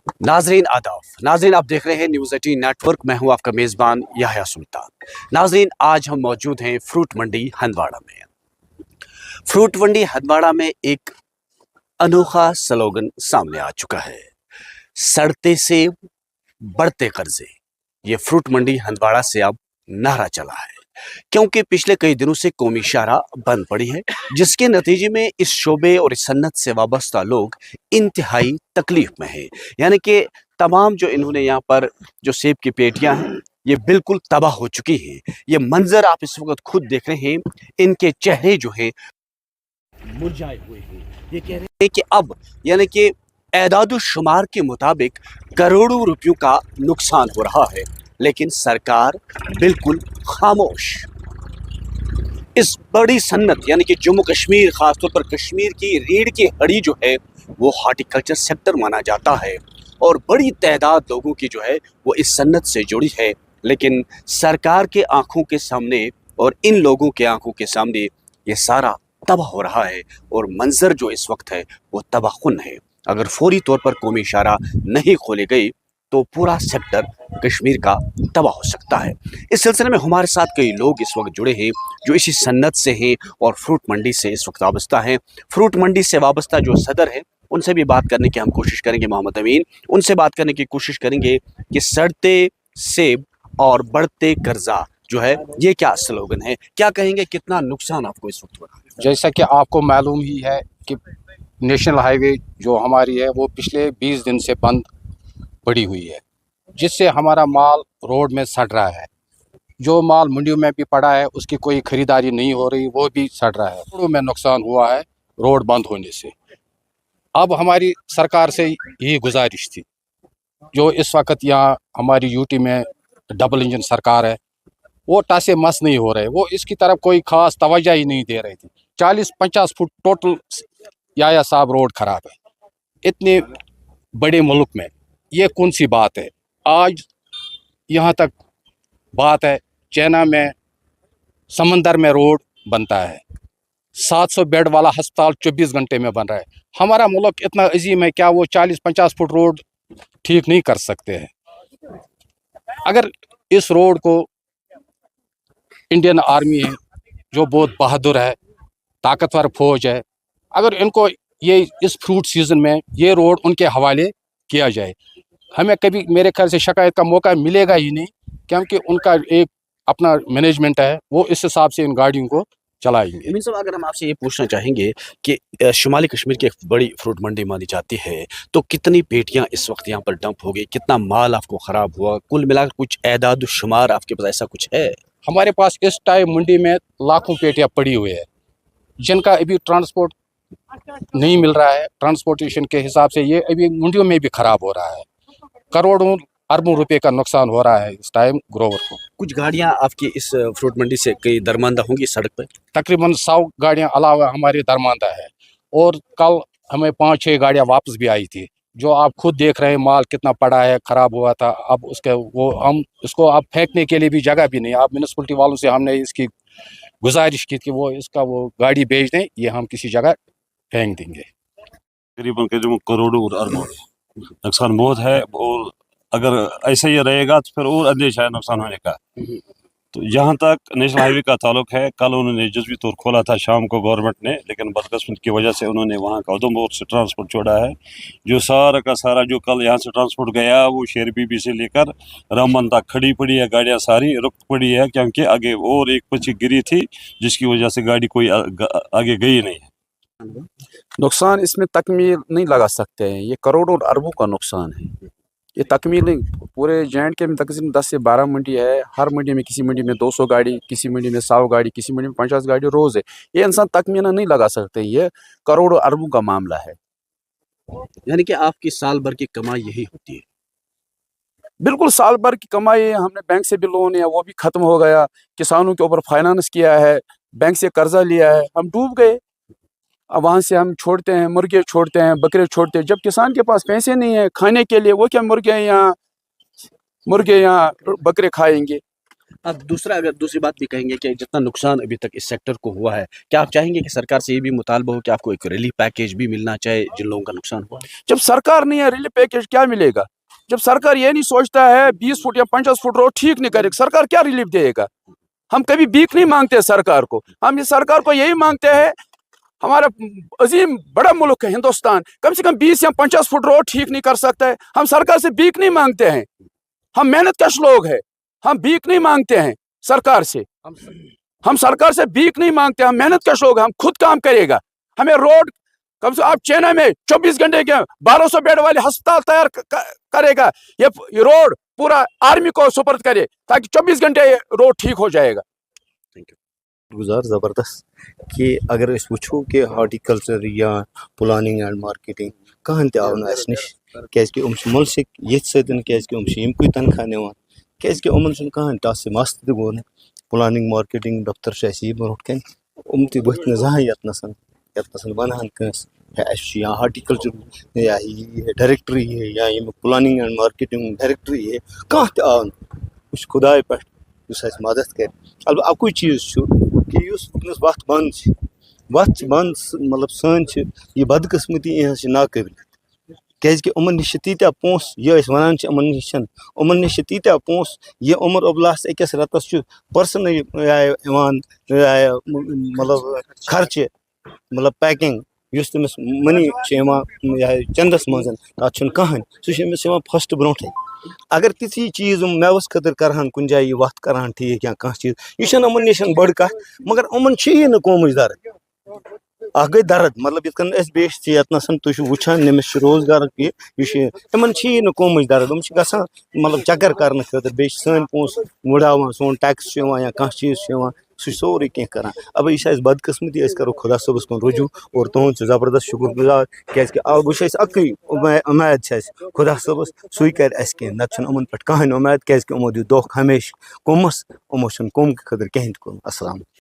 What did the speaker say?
नाजरीन आदाब। नाजरीन आप देख रहे हैं न्यूज़ 18 नेटवर्क। मैं हूं आपका मेज़बान याह्या सुल्तान। नाजरीन आज हम मौजूद हैं फ्रूट मंडी हंदवाड़ा में। फ्रूट मंडी हंदवाड़ा में एक अनोखा स्लोगन सामने आ चुका है, सड़ते सेब बढ़ते कर्जे। ये फ्रूट मंडी हंदवाड़ा से अब नारा चला है, क्योंकि पिछले कई दिनों से कौमी शाहरा बंद पड़ी है, जिसके नतीजे में इस शोबे और इस सन्नत से वाबस्ता लोग इंतहाई तकलीफ में हैं। यानी कि तमाम जो इन्होंने यहाँ पर जो सेब की पेटियां हैं ये बिल्कुल तबाह हो चुकी हैं। ये मंजर आप इस वक्त खुद देख रहे हैं, इनके चेहरे जो हैं मुरझाए हुए हैं। ये कह रहे हैं कि अब यानी कि एदाद शुमार के मुताबिक करोड़ों रुपयों का नुकसान हो रहा है, लेकिन सरकार बिल्कुल खामोश। इस बड़ी सन्नत यानी कि जम्मू कश्मीर, खासतौर पर कश्मीर की रीढ़ की हड्डी जो है वो हॉर्टिकल्चर सेक्टर माना जाता है और बड़ी तादाद लोगों की जो है वो इस सन्नत से जुड़ी है। लेकिन सरकार के आंखों के सामने और इन लोगों के आंखों के सामने ये सारा तबाह हो रहा है और मंजर जो इस वक्त है वो तबाहकुन है। अगर फौरी तौर पर कौमी इशारा नहीं खोली गई तो पूरा सेक्टर कश्मीर का तबाह हो सकता है। इस सिलसिले में हमारे साथ कई लोग इस वक्त जुड़े हैं जो इसी सन्नत से हैं और फ्रूट मंडी से इस वक्त वाबस्ता हैं। फ्रूट मंडी से वाबस्ता जो सदर है उनसे भी बात करने की हम कोशिश करेंगे, मोहम्मद अमीन, उनसे बात करने की कोशिश करेंगे कि सड़ते सेब और बढ़ते कर्जा जो है ये क्या स्लोगन है, क्या कहेंगे, कितना नुकसान आपको इस वक्त हो रहा है? जैसा कि आपको मालूम ही है कि नेशनल हाईवे जो हमारी है वो पिछले 20 दिन से बंद पड़ी हुई है, जिससे हमारा माल रोड में सड़ रहा है। जो माल मंडियों में भी पड़ा है उसकी कोई खरीदारी नहीं हो रही, वो भी सड़ रहा है। रोड में नुकसान हुआ है रोड बंद होने से। अब हमारी सरकार से यही गुजारिश थी, जो इस वक्त यहाँ हमारी यूटी में डबल इंजन सरकार है वो टासे मस नहीं हो रहे, वो इसकी तरफ कोई खास तवज्जो ही नहीं दे रही थी। 40-50 फुट टोटल याया साहब रोड खराब है। इतने बड़े मुल्क में ये कौन सी बात है? आज यहाँ तक बात है चाइना में समंदर में रोड बनता है, 700 बेड वाला अस्पताल 24 घंटे में बन रहा है। हमारा मुल्क इतना अजीम है, क्या वो 40-50 फुट रोड ठीक नहीं कर सकते हैं? अगर इस रोड को इंडियन आर्मी है जो बहुत बहादुर है, ताकतवर फौज है, अगर इनको ये इस फ्रूट सीजन में ये रोड उनके हवाले किया जाए, हमें कभी मेरे ख्याल से शिकायत का मौका मिलेगा ही नहीं, क्योंकि उनका एक अपना मैनेजमेंट है, वो इस हिसाब से इन गाड़ियों को चलाएंगे। अमीन साहब, अगर हम आपसे ये पूछना चाहेंगे कि शुमाली कश्मीर की एक बड़ी फ्रूट मंडी मानी जाती है, तो कितनी पेटियां इस वक्त यहाँ पर डंप हो गई, कितना माल आपको ख़राब हुआ, कुल मिलाकर कुछ एदाद शुमार आपके पास ऐसा कुछ है? हमारे पास इस टाइम मंडी में लाखों पेटियां पड़ी हुई है, जिनका अभी ट्रांसपोर्ट नहीं मिल रहा है। ट्रांसपोर्टेशन के हिसाब से ये अभी मंडियों में भी खराब हो रहा है। करोड़ों अरबों रुपए का नुकसान हो रहा है इस टाइम ग्रोवर को। कुछ गाड़ियां आपकी इस फ्रूट मंडी से कई दरमांदा होंगी सड़क पर? तकरीबन 100 गाड़ियां अलावा हमारी दरमांदा है, और कल हमें 5-6 गाड़ियां वापस भी आई थी। जो आप खुद देख रहे हैं माल कितना पड़ा है, खराब हुआ था। अब उसके वो हम इसको अब फेंकने के लिए भी जगह भी नहीं। अब म्यूनसिपलिटी वालों से हमने इसकी गुजारिश की कि वो इसका वो गाड़ी भेज दें, ये हम किसी जगह फेंक देंगे। करीबन करोड़ों और अरबों नुकसान बहुत है, और अगर ऐसा ही रहेगा तो फिर और अंदेशा है नुकसान होने का। तो जहाँ तक नेशनल हाईवे का ताल्लुक है, कल उन्होंने जुज़वी तौर खोला था शाम को गवर्नमेंट ने, लेकिन बदकिस्मत की वजह से उन्होंने वहाँ का उधमपुर से ट्रांसपोर्ट छोड़ा है। जो सारा का सारा जो कल यहाँ से ट्रांसपोर्ट गया वो शेर बीबी से लेकर रामबन तक खड़ी पड़ी है, गाड़ियाँ सारी रुक पड़ी है, क्योंकि आगे और एक पीछे गिरी थी जिसकी वजह से गाड़ी कोई आगे गई नहीं है। नुकसान इसमें तकमील नहीं लगा सकते हैं, ये करोड़ों और अरबों का नुकसान है। ये तकमील नहीं, पूरे J&K में तकरीबन 10 से 12 मंडी है। हर मंडी में, किसी मंडी में 200 गाड़ी, किसी मंडी में 100 गाड़ी, किसी मंडी में 50 गाड़ी रोज़ है। ये इंसान तकमीना नहीं लगा सकते, ये करोड़ों अरबों का मामला है। यानी कि आपकी साल भर की कमाई यही होती है? बिल्कुल, साल भर की कमाई, हमने बैंक से भी लोन है वो भी ख़त्म हो गया, किसानों के ऊपर फाइनेंस किया है, बैंक से कर्जा लिया है, हम डूब गए। अब वहाँ से हम छोड़ते हैं, मुर्गे छोड़ते हैं, बकरे छोड़ते हैं। जब किसान के पास पैसे नहीं है खाने के लिए, वो क्या मुर्गे यहाँ बकरे खाएंगे? अब दूसरा, अगर दूसरी बात भी कहेंगे कि जितना नुकसान अभी तक इस सेक्टर को हुआ है, क्या आप चाहेंगे कि सरकार से ये भी मुतालबा हो कि आपको एक रिलीफ पैकेज भी मिलना चाहिए जिन लोगों का नुकसान हुआ? जब सरकार नहीं है, रिलीफ पैकेज क्या मिलेगा? जब सरकार ये नहीं सोचता है 20 फुट या 50 फुट रोड ठीक नहीं करेगा, सरकार क्या रिलीफ देगा? हम कभी भीख नहीं मांगते सरकार को, हम इस सरकार को यही मांगते हैं, हमारा अजीम बड़ा मुल्क है हिंदुस्तान, कम से कम 20 या 50 फुट रोड ठीक नहीं कर सकता है। हम सरकार से भीख नहीं मांगते हैं, हम मेहनत कश लोग हैं, हम भीख नहीं मांगते हैं सरकार से, हम सरकार से भीख नहीं मांगते, हम मेहनत कश लोग, हम खुद काम करेगा। हमें रोड कम से आप चेन्नई में 24 घंटे के 1200 बेड वाले अस्पताल तैयार करेगा, ये रोड पूरा आर्मी को सुपर्द करे ताकि 24 घंटे रोड ठीक हो जाएगा। गुजार ज़बरदस्त कि अगर अस वुचो कि हार्टिकल्चर या प्लानिंग एंड मार्केटिंग कहां ते आवन अस निश क्याजि उम मुल्सिक ये सदन क्याजि उम यमकुय तनखा निवान क्याजि उमन सन कहां तास मस्त गोन प्लानिंग मार्केटिंग दफ्तर से ब्रोट कन उम ति बथ न जहां यतनसन बनहन कस या हार्टिकल्चर या डायरेक्टरी है या प्लानिंग एंड मार्केटिंग डायरेक्टरी है कहां ते आवन उस खुदाय पे मदद कर। अब अकुई चीज कि वत बंद मतलब सन यह बदकिस्मती नाकबिल क्या उमन निश तीत्या पोस ये वन उमन निश तीत्या पोस ये उमर अबलास अकिस रतस पर्सन मतलब खर्च मतलब पैकिंग युस तमिस मनी चंदस मज तथ कहान सह फर्स्ट ब्रोटे अगर तिथि चीज मेवस खतर करहन कुन जाए वत करहन ठीक या कह चीज यह उमन निश बड़ कत मगर उमन ना कौम दर्द अख गई दर्द मतलब इन बेश यतनसन तुम वुचान नमिस रोजगार इन कौम दर्द गसान मतलब चक्कर करने खतर बे सन पोस मुड़ावान सोन टैक्स या कह चीज सह सोरे कह कर। अब यह बदकिस्मती करो खुदा सबस कुन रुजू और तुद जबरदस्त शुक्रगुजार क्या वह अकई उम्मीद खुदा सबस सू कर नत उमन पे कहानी उम्मीद क्या दिख हमेशा कौमस उमो कौम खतर कहें कोर। अस्सलाम।